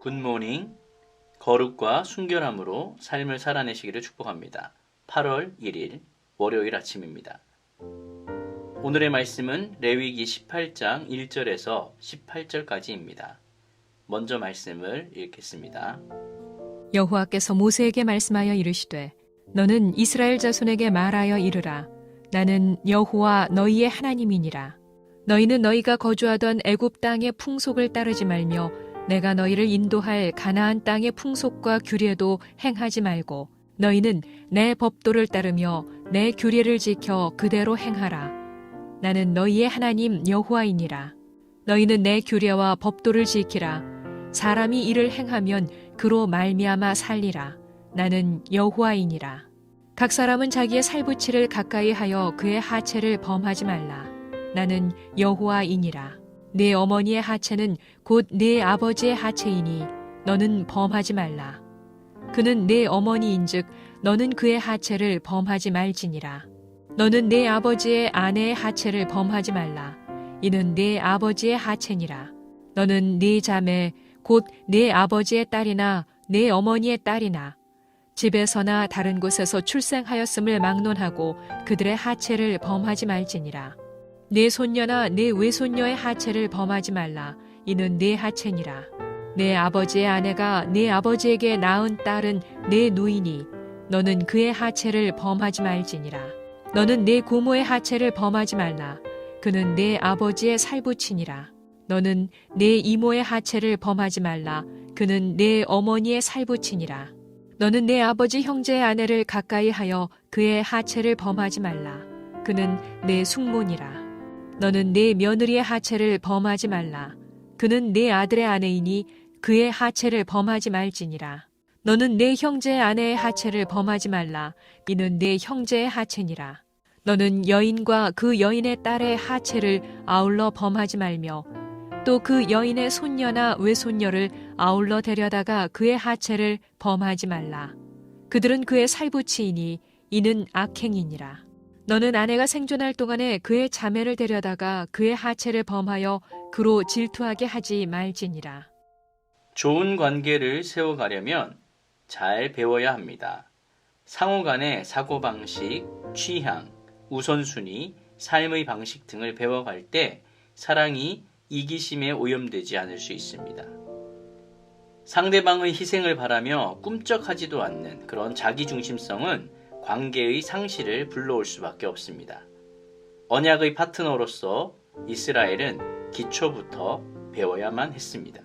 굿모닝. 거룩과 순결함으로 삶을 살아내시기를 축복합니다. 8월 1일 월요일 아침입니다. 오늘의 말씀은 레위기 18장 1절에서 18절까지입니다. 먼저 말씀을 읽겠습니다. 여호와께서 모세에게 말씀하여 이르시되 너는 이스라엘 자손에게 말하여 이르라. 나는 여호와 너희의 하나님이니라. 너희는 너희가 거주하던 애굽 땅의 풍속을 따르지 말며 내가 너희를 인도할 가나안 땅의 풍속과 규례도 행하지 말고 너희는 내 법도를 따르며 내 규례를 지켜 그대로 행하라. 나는 너희의 하나님 여호와이니라. 너희는 내 규례와 법도를 지키라. 사람이 이를 행하면 그로 말미암아 살리라. 나는 여호와이니라. 각 사람은 자기의 살부치를 가까이 하여 그의 하체를 범하지 말라. 나는 여호와이니라. 네 어머니의 하체는 곧 네 아버지의 하체이니 너는 범하지 말라. 그는 네 어머니인즉 너는 그의 하체를 범하지 말지니라. 너는 네 아버지의 아내의 하체를 범하지 말라. 이는 네 아버지의 하체니라. 너는 네 자매 곧 네 아버지의 딸이나 네 어머니의 딸이나 집에서나 다른 곳에서 출생하였음을 막론하고 그들의 하체를 범하지 말지니라. 네 손녀나 네 외손녀의 하체를 범하지 말라. 이는 네 하체니라. 네 아버지의 아내가 네 아버지에게 낳은 딸은 네 누이니 너는 그의 하체를 범하지 말지니라. 너는 네 고모의 하체를 범하지 말라. 그는 네 아버지의 살부치니라. 너는 네 이모의 하체를 범하지 말라. 그는 네 어머니의 살부치니라. 너는 네 아버지 형제의 아내를 가까이 하여 그의 하체를 범하지 말라. 그는 네 숙모니라. 너는 네 며느리의 하체를 범하지 말라. 그는 네 아들의 아내이니 그의 하체를 범하지 말지니라. 너는 네 형제의 아내의 하체를 범하지 말라. 이는 네 형제의 하체니라. 너는 여인과 그 여인의 딸의 하체를 아울러 범하지 말며 또 그 여인의 손녀나 외손녀를 아울러 데려다가 그의 하체를 범하지 말라. 그들은 그의 살부치이니 이는 악행이니라. 너는 아내가 생존할 동안에 그의 자매를 데려다가 그의 하체를 범하여 그로 질투하게 하지 말지니라. 좋은 관계를 세워가려면 잘 배워야 합니다. 상호 간의 사고방식, 취향, 우선순위, 삶의 방식 등을 배워갈 때 사랑이 이기심에 오염되지 않을 수 있습니다. 상대방의 희생을 바라며 꿈쩍하지도 않는 그런 자기중심성은 관계의 상실을 불러올 수밖에 없습니다. 언약의 파트너로서 이스라엘은 기초부터 배워야만 했습니다.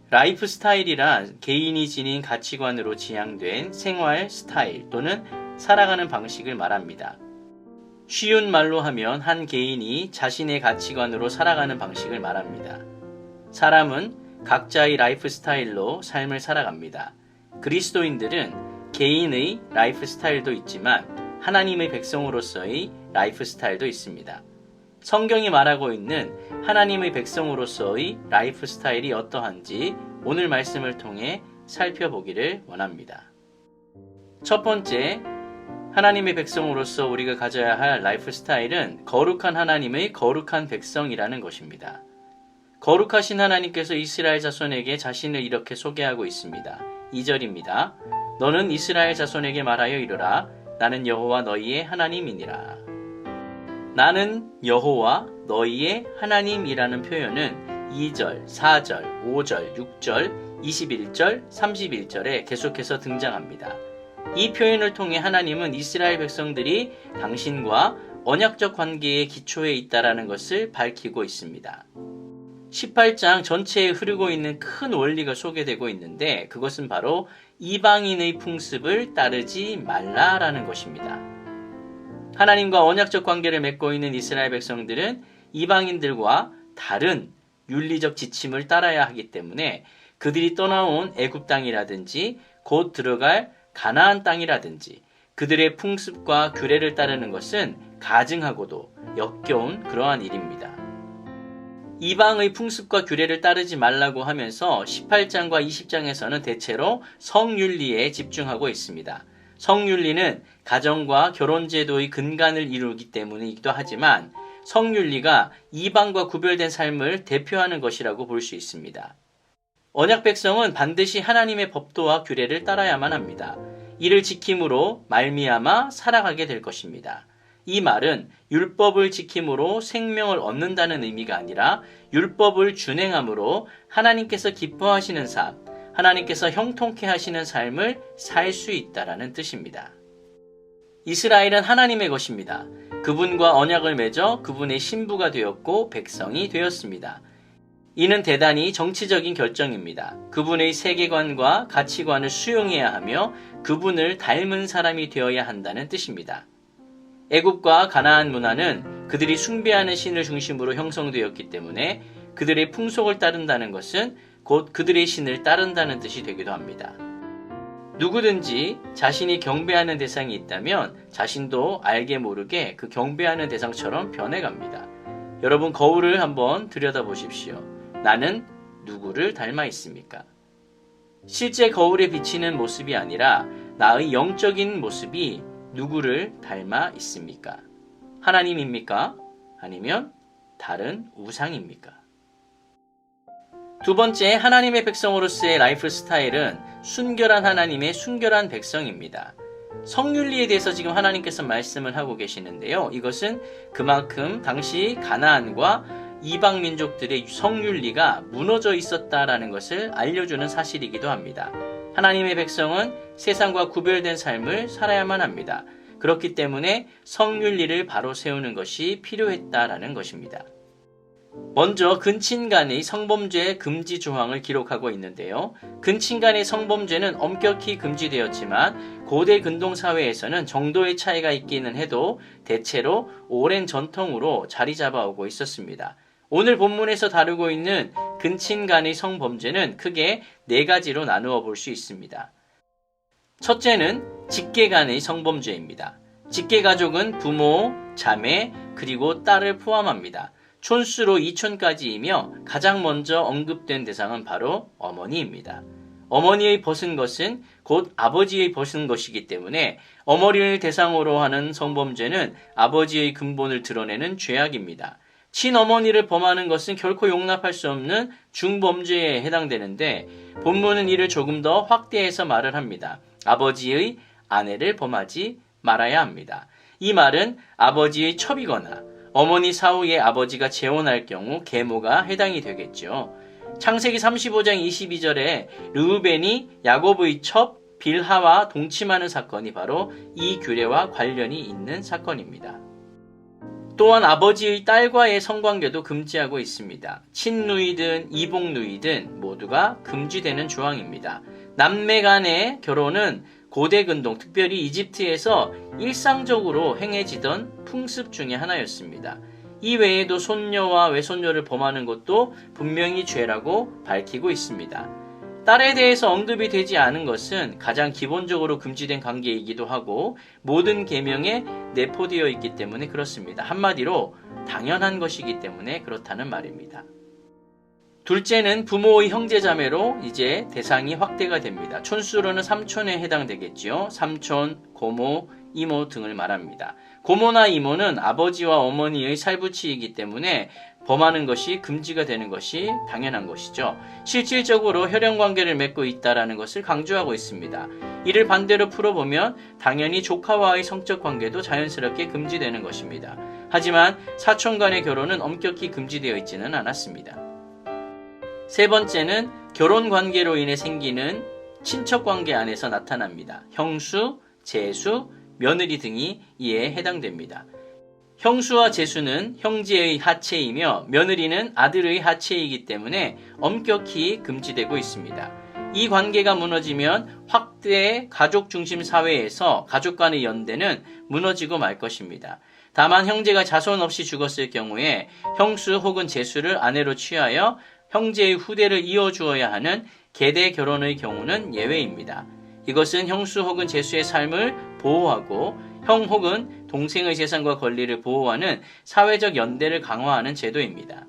라이프 스타일이란 개인이 지닌 가치관으로 지향된 생활 스타일 또는 살아가는 방식을 말합니다. 쉬운 말로 하면 한 개인이 자신의 가치관으로 살아가는 방식을 말합니다. 사람은 각자의 라이프 스타일로 삶을 살아갑니다. 그리스도인들은 개인의 라이프 스타일도 있지만 하나님의 백성으로서의 라이프 스타일도 있습니다. 성경이 말하고 있는 하나님의 백성으로서의 라이프 스타일이 어떠한지 오늘 말씀을 통해 살펴보기를 원합니다. 첫 번째, 하나님의 백성으로서 우리가 가져야 할 라이프 스타일은 거룩한 하나님의 거룩한 백성이라는 것입니다. 거룩하신 하나님께서 이스라엘 자손에게 자신을 이렇게 소개하고 있습니다. 2절입니다. 너는 이스라엘 자손에게 말하여 이르라. 나는 여호와 너희의 하나님이니라. 나는 여호와 너희의 하나님이라는 표현은 2절, 4절, 5절, 6절, 21절, 31절에 계속해서 등장합니다. 이 표현을 통해 하나님은 이스라엘 백성들이 당신과 언약적 관계의 기초에 있다는 것을 밝히고 있습니다. 18장 전체에 흐르고 있는 큰 원리가 소개되고 있는데 그것은 바로 이방인의 풍습을 따르지 말라라는 것입니다. 하나님과 언약적 관계를 맺고 있는 이스라엘 백성들은 이방인들과 다른 윤리적 지침을 따라야 하기 때문에 그들이 떠나온 애굽 땅이라든지 곧 들어갈 가나안 땅이라든지 그들의 풍습과 규례를 따르는 것은 가증하고도 역겨운 그러한 일입니다. 이방의 풍습과 규례를 따르지 말라고 하면서 18장과 20장에서는 대체로 성윤리에 집중하고 있습니다. 성윤리는 가정과 결혼제도의 근간을 이루기 때문이기도 하지만 성윤리가 이방과 구별된 삶을 대표하는 것이라고 볼 수 있습니다. 언약 백성은 반드시 하나님의 법도와 규례를 따라야만 합니다. 이를 지킴으로 말미암아 살아가게 될 것입니다. 이 말은 율법을 지킴으로 생명을 얻는다는 의미가 아니라 율법을 준행함으로 하나님께서 기뻐하시는 삶, 하나님께서 형통케 하시는 삶을 살 수 있다라는 뜻입니다. 이스라엘은 하나님의 것입니다. 그분과 언약을 맺어 그분의 신부가 되었고 백성이 되었습니다. 이는 대단히 정치적인 결정입니다. 그분의 세계관과 가치관을 수용해야 하며 그분을 닮은 사람이 되어야 한다는 뜻입니다. 애굽과 가나안 문화는 그들이 숭배하는 신을 중심으로 형성되었기 때문에 그들의 풍속을 따른다는 것은 곧 그들의 신을 따른다는 뜻이 되기도 합니다. 누구든지 자신이 경배하는 대상이 있다면 자신도 알게 모르게 그 경배하는 대상처럼 변해갑니다. 여러분, 거울을 한번 들여다보십시오. 나는 누구를 닮아 있습니까? 실제 거울에 비치는 모습이 아니라 나의 영적인 모습이 누구를 닮아 있습니까? 하나님입니까? 아니면 다른 우상입니까? 두 번째, 하나님의 백성으로서의 라이프 스타일은 순결한 하나님의 순결한 백성입니다. 성윤리에 대해서 지금 하나님께서 말씀을 하고 계시는데요. 이것은 그만큼 당시 가나안과 이방 민족들의 성윤리가 무너져 있었다라는 것을 알려주는 사실이기도 합니다. 하나님의 백성은 세상과 구별된 삶을 살아야만 합니다. 그렇기 때문에 성윤리를 바로 세우는 것이 필요했다라는 것입니다. 먼저 근친 간의 성범죄 금지 조항을 기록하고 있는데요. 근친 간의 성범죄는 엄격히 금지되었지만 고대 근동 사회에서는 정도의 차이가 있기는 해도 대체로 오랜 전통으로 자리 잡아오고 있었습니다. 오늘 본문에서 다루고 있는 근친 간의 성범죄는 크게 4가지로 나누어 볼 수 있습니다. 첫째는 직계 간의 성범죄입니다. 직계 가족은 부모, 자매, 그리고 딸을 포함합니다. 촌수로 2촌까지이며 가장 먼저 언급된 대상은 바로 어머니입니다. 어머니의 벗은 것은 곧 아버지의 벗은 것이기 때문에 어머니를 대상으로 하는 성범죄는 아버지의 근본을 드러내는 죄악입니다. 친어머니를 범하는 것은 결코 용납할 수 없는 중범죄에 해당되는데 본문은 이를 조금 더 확대해서 말을 합니다. 아버지의 아내를 범하지 말아야 합니다. 이 말은 아버지의 첩이거나 어머니 사후에 아버지가 재혼할 경우 계모가 해당이 되겠죠. 창세기 35장 22절에 르우벤이 야곱의 첩 빌하와 동침하는 사건이 바로 이 규례와 관련이 있는 사건입니다. 또한 아버지의 딸과의 성관계도 금지하고 있습니다. 친누이든 이복누이든 모두가 금지되는 조항입니다. 남매 간의 결혼은 고대 근동, 특별히 이집트에서 일상적으로 행해지던 풍습 중에 하나였습니다. 이 외에도 손녀와 외손녀를 범하는 것도 분명히 죄라고 밝히고 있습니다. 딸에 대해서 언급이 되지 않은 것은 가장 기본적으로 금지된 관계이기도 하고 모든 계명에 내포되어 있기 때문에 그렇습니다. 한마디로 당연한 것이기 때문에 그렇다는 말입니다. 둘째는 부모의 형제자매로 이제 대상이 확대가 됩니다. 촌수로는 삼촌에 해당되겠지요. 삼촌, 고모, 이모 등을 말합니다. 고모나 이모는 아버지와 어머니의 살부치이기 때문에 범하는 것이 금지가 되는 것이 당연한 것이죠. 실질적으로 혈연관계를 맺고 있다는 것을 강조하고 있습니다. 이를 반대로 풀어보면 당연히 조카와의 성적 관계도 자연스럽게 금지되는 것입니다. 하지만 사촌 간의 결혼은 엄격히 금지되어 있지는 않았습니다. 세 번째는 결혼 관계로 인해 생기는 친척 관계 안에서 나타납니다. 형수, 제수, 며느리 등이 이에 해당됩니다. 형수와 제수는 형제의 하체이며 며느리는 아들의 하체이기 때문에 엄격히 금지되고 있습니다. 이 관계가 무너지면 확대 가족 중심 사회에서 가족 간의 연대는 무너지고 말 것입니다. 다만 형제가 자손 없이 죽었을 경우에 형수 혹은 제수를 아내로 취하여 형제의 후대를 이어주어야 하는 계대 결혼의 경우는 예외입니다. 이것은 형수 혹은 제수의 삶을 보호하고 형 혹은 동생의 재산과 권리를 보호하는 사회적 연대를 강화하는 제도입니다.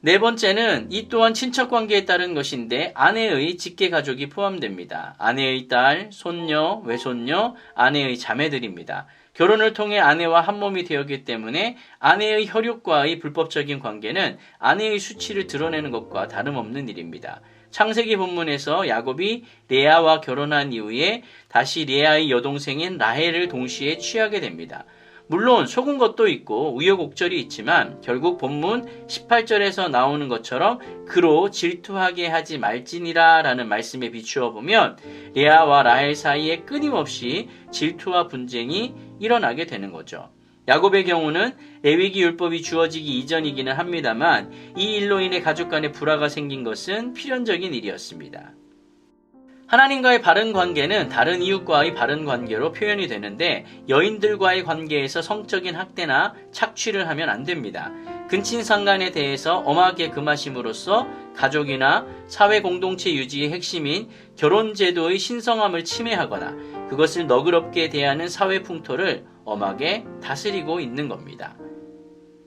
네 번째는 이 또한 친척관계에 따른 것인데 아내의 직계가족이 포함됩니다. 아내의 딸, 손녀, 외손녀, 아내의 자매들입니다. 결혼을 통해 아내와 한 몸이 되었기 때문에 아내의 혈육과의 불법적인 관계는 아내의 수치를 드러내는 것과 다름없는 일입니다. 창세기 본문에서 야곱이 레아와 결혼한 이후에 다시 레아의 여동생인 라헬을 동시에 취하게 됩니다. 물론 속은 것도 있고 우여곡절이 있지만 결국 본문 18절에서 나오는 것처럼 그로 질투하게 하지 말지니라 라는 말씀에 비추어 보면 레아와 라헬 사이에 끊임없이 질투와 분쟁이 일어나게 되는 거죠. 야곱의 경우는 레위기 율법이 주어지기 이전이기는 합니다만 이 일로 인해 가족 간에 불화가 생긴 것은 필연적인 일이었습니다. 하나님과의 바른 관계는 다른 이웃과의 바른 관계로 표현이 되는데 여인들과의 관계에서 성적인 학대나 착취를 하면 안 됩니다. 근친상간에 대해서 엄하게 금하심으로써 가족이나 사회 공동체 유지의 핵심인 결혼제도의 신성함을 침해하거나 그것을 너그럽게 대하는 사회 풍토를 엄하게 다스리고 있는 겁니다.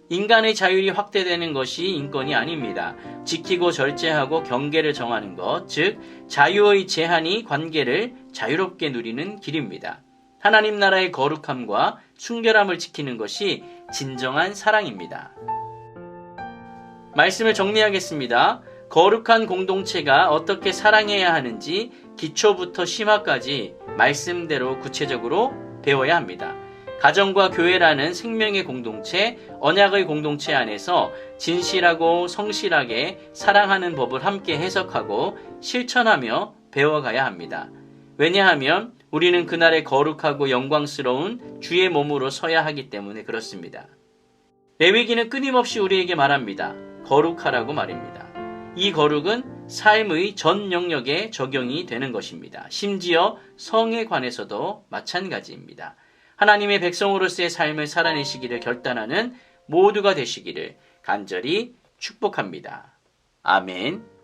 인간의 자율이 확대되는 것이 인권이 아닙니다. 지키고 절제하고 경계를 정하는 것, 즉 자유의 제한이 관계를 자유롭게 누리는 길입니다. 하나님 나라의 거룩함과 순결함을 지키는 것이 진정한 사랑입니다. 말씀을 정리하겠습니다. 거룩한 공동체가 어떻게 사랑해야 하는지 기초부터 심화까지 말씀대로 구체적으로 배워야 합니다. 가정과 교회라는 생명의 공동체, 언약의 공동체 안에서 진실하고 성실하게 사랑하는 법을 함께 해석하고 실천하며 배워가야 합니다. 왜냐하면 우리는 그날의 거룩하고 영광스러운 주의 몸으로 서야 하기 때문에 그렇습니다. 레위기는 끊임없이 우리에게 말합니다. 거룩하라고 말입니다. 이 거룩은 삶의 전 영역에 적용이 되는 것입니다. 심지어 성에 관해서도 마찬가지입니다. 하나님의 백성으로서의 삶을 살아내시기를 결단하는 모두가 되시기를 간절히 축복합니다. 아멘.